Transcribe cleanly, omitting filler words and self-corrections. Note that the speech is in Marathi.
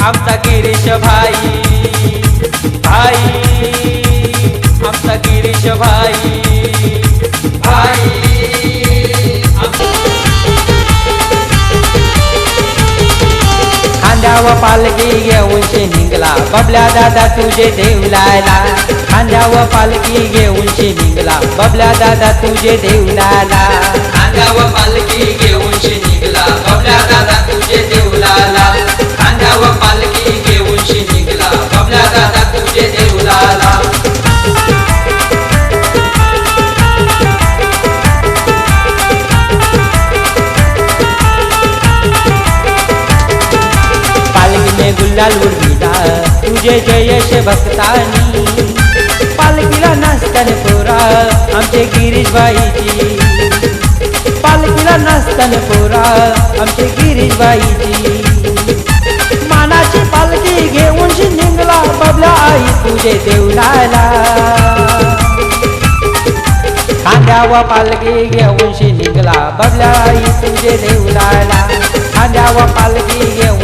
आमचा गिरीश भाई भाई आमचा गिरीश भाई भाई खांद्यावर पालखी घेऊन निघला बबल्या दादा तुझे देवलाला खांद्यावर पालखी घेऊन निघला बबल्या दादा तुझे देवलाला खांद्यावर पालखी घेऊन निघला बबल्या दादा तुझे देवलाला खांद्यावर पालखी घेऊन निघला बबल्या दादा तुझे देवलाला पालखीने गुलाल उडविला तुझे जयश भक्तानी पालखीला नसतान पोरा आमचे गिरीश भाईची पालखीला नसतान पोरा आमचे गिरीश भाईची मानाची पालखी घेऊन निघला बबल्या आई तुझे देवलाला खांद्यावर पालखी घेऊन निघला बबल्या आई तुझे देवलाला खांद्यावर पालखी घेऊन